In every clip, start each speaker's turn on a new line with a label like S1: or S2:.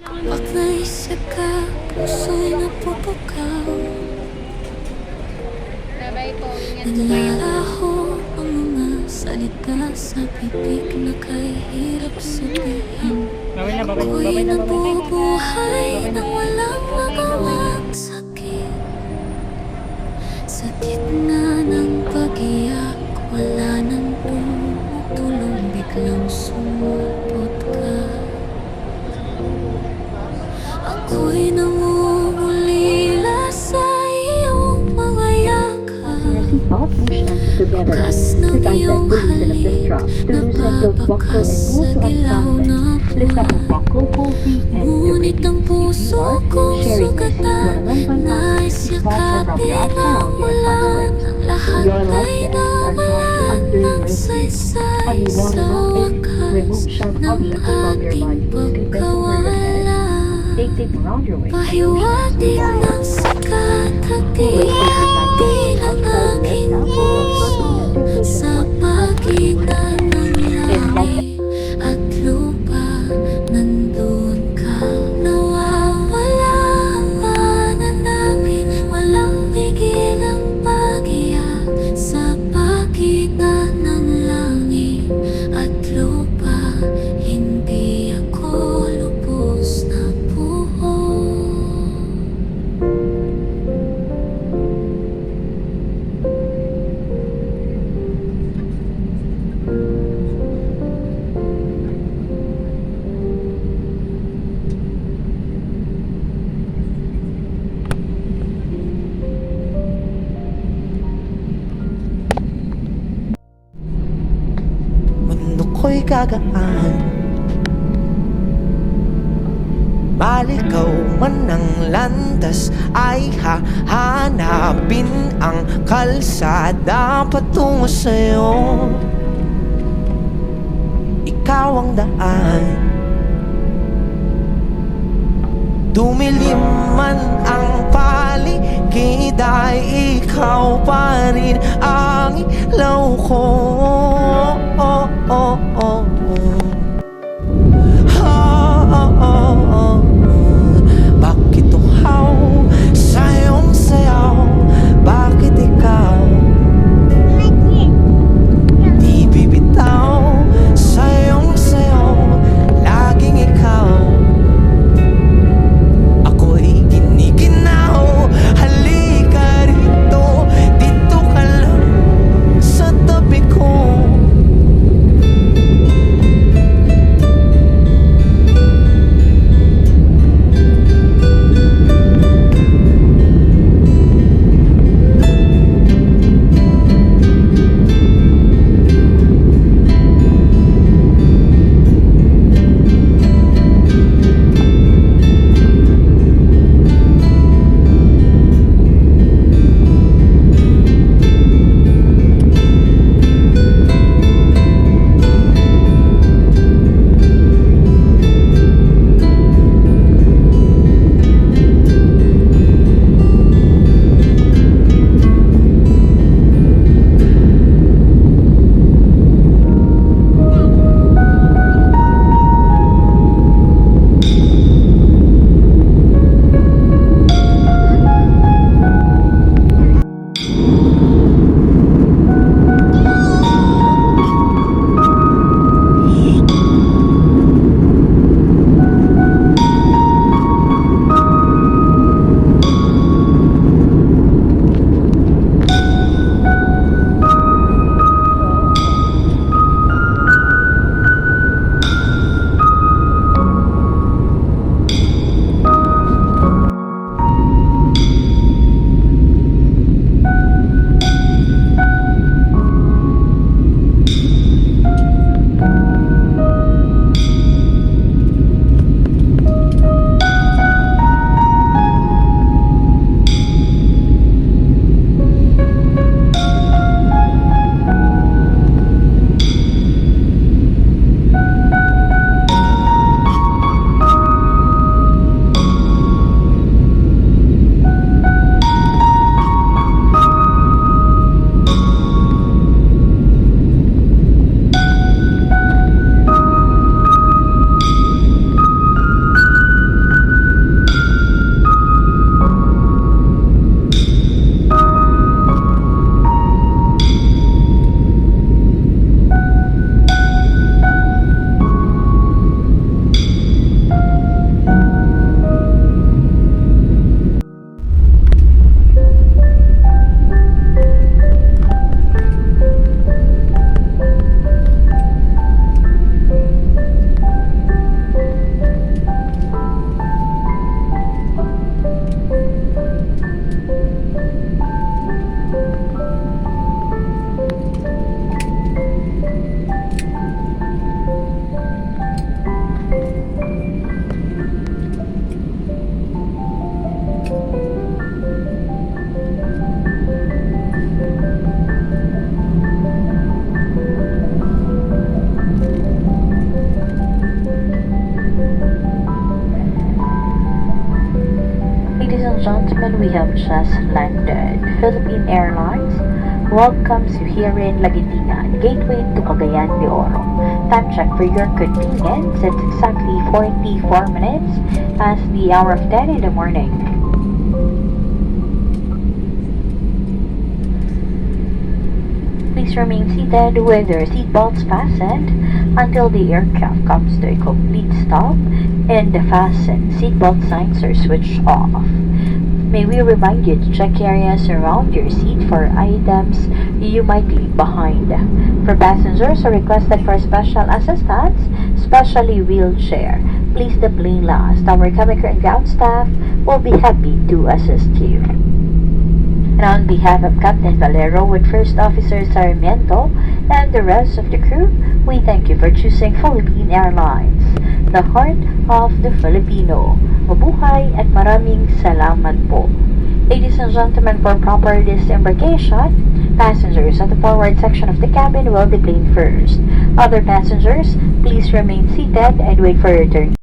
S1: Pag naisip ka, puso'y napupukaw.
S2: Bye-bye po, ingat po kayo.
S1: Naglalaho ang mga salita sa bibig na kahirap sabihin. Ako'y nabubuhay nang walang magawang sakit. Sa gitna ng pag-iyak, wala nang tumutulong, biglang sumupot ka. Ako'y namumulila sa iyong mga yakap. Bakas ng iyong halik, nababakas sa dilaw na buwan. Ngunit ang puso kong sugatan, nais yakapin ang ulan. Ang lahat ay naman ng saysay sa wakas ng ating pagkawala. Pahiwatig ng sikat, hati-hati ng aking puso sa pagitan ng langit at lupa. Nandun ka, nawawala ang mana namin, walang tigil ang pag-iyak sa pagitan ng langit at lupa. Hindi ako lubos na buo.
S3: Mundo ko'y gagaan, malikaw man ang landas, ay hahanapin ang kalsada patungo sa'yo. Ikaw ang daan, dumilim man ang paligid, ay ikaw pa rin ang ilaw ko. Oh, oh, oh, oh. Bakit uhaw sa iyong sayaw? Bakit ikaw di bibitaw sa iyong sayaw? Laging ikaw, ako'y giniginaw. Halika rito, dito ka lang sa tabi ko.
S4: and gentlemen, we have just landed. Philippine Airlines welcomes you here in Laguitina, gateway to Cagayan de Oro. Time check for your convenience, it's exactly 44 minutes past the hour of 10 in the morning. Please remain seated with your seatbelts fastened until the aircraft comes to a complete stop and the fasten seatbelt signs are switched off. May we remind you to check areas around your seat for items you might leave behind. For passengers who requested for special assistance, especially wheelchair, please the plane last. Our cabin crew and ground staff will be happy to assist you. And on behalf of Captain Valero with First Officer Sarmiento and the rest of the crew, we thank you for choosing Philippine Airlines, the heart of the Filipino. Mabuhay at maraming salamat po. Ladies and gentlemen, for proper disembarkation, passengers at the forward section of the cabin will deplane first. Other passengers, please remain seated and wait for your turn.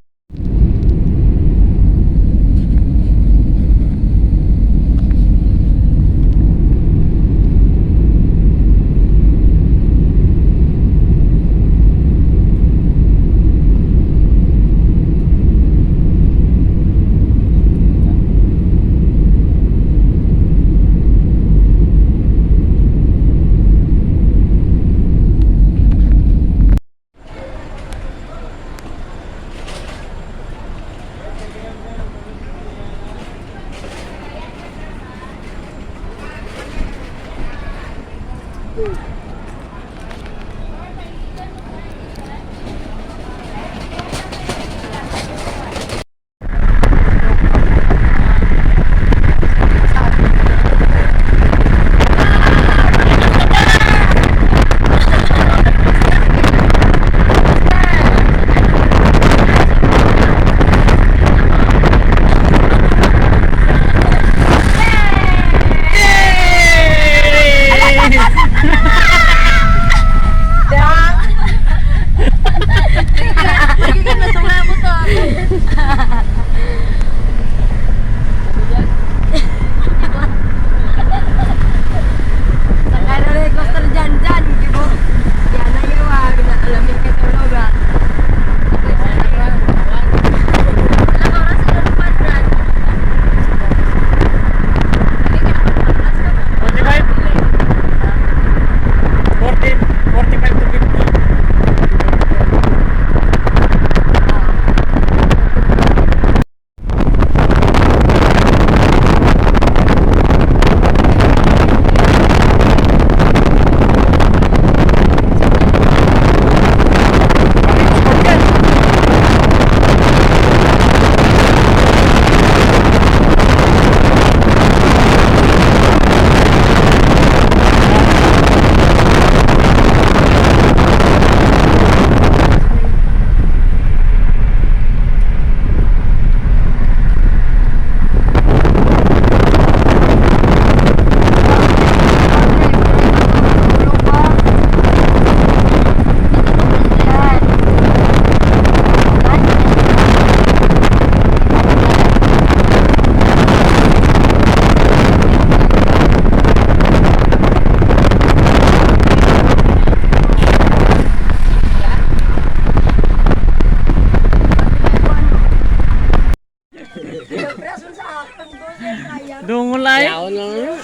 S5: Dungulay.
S6: Yaw na nga.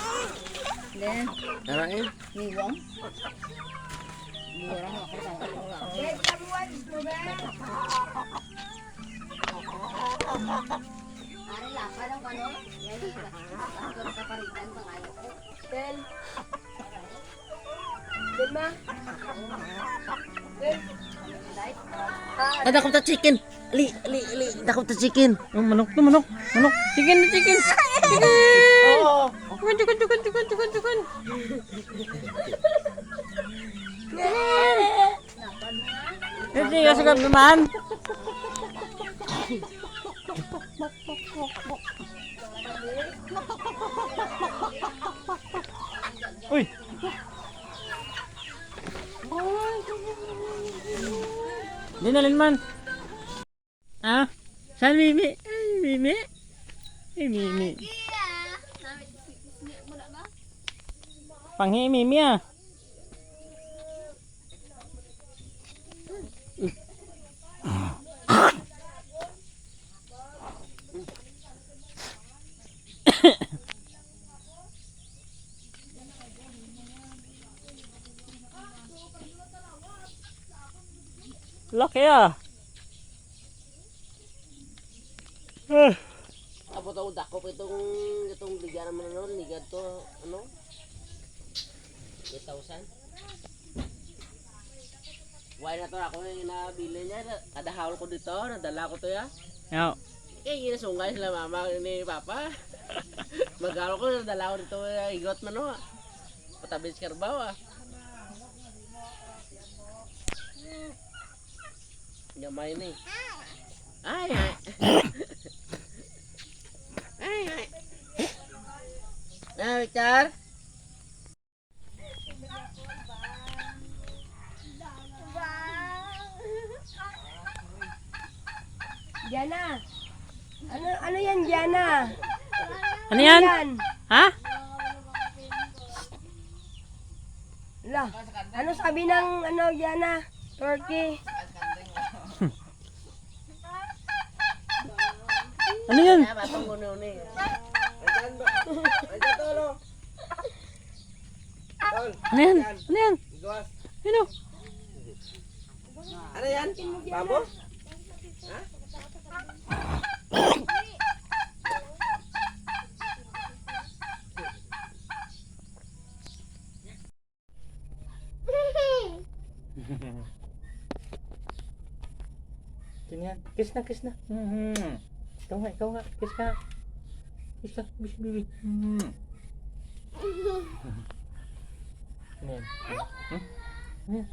S6: Tarain. Dakot ta chicken. Li, dakot ta chicken.
S5: Oh, manok to, manok. Manok. Chicken na chicken. Chicken. Oo. Chicken. Hindi ka sagab naman. Uy. Dinalin man. Ah? Saan Mimi? Ay, Mimi. Ay, Mimi. Panghi Mimi ah. Laki ah.
S6: Abot ako dako pa itong ligyan naman ano, ligyan to, ano? 8,000. Why na to ako yung nabili niya, kadahawal ko dito, nadala ko to ya.
S5: Yo.
S6: Ginasungay sila mama ni papa. Magalo ko, nadala ko dito, igot man o. Patabis karbaw ah. Gamay na eh. Ay, ay. Ay, ay. Ah, Victor?
S2: Diana. Ano yan, Diana?
S5: Ano yan? Ha?
S2: La, ano sabi ng ano, Diana? Turkey.
S5: Ano yan?
S6: Ah, batong guni-uni. Ayan ba? Ayan to, no?
S5: Ano yan? Ano yan?
S6: Gawas.
S5: Ano?
S6: Ano yan? Babo? Ha?
S5: Tingnan. Kiss na, kiss na. Ikaw nga. Kiss ka. Kiss ka, baby. Ano yan? Ano yan?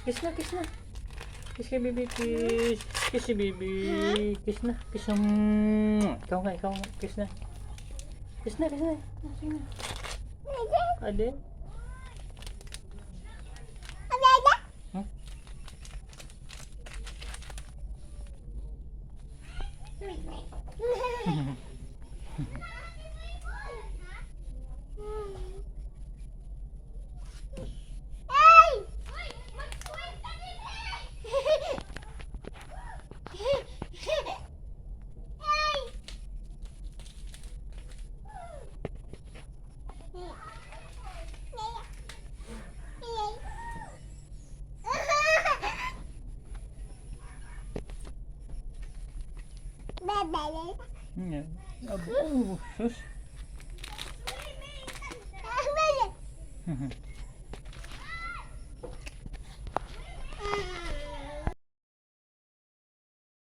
S5: Kiss na, kiss na. Kiss ka, baby, kiss. Kiss si baby. Kiss na, kiss na. Ikaw nga. Kiss na. Kiss na. Sige na. Adin? Yan. Abo. Sus.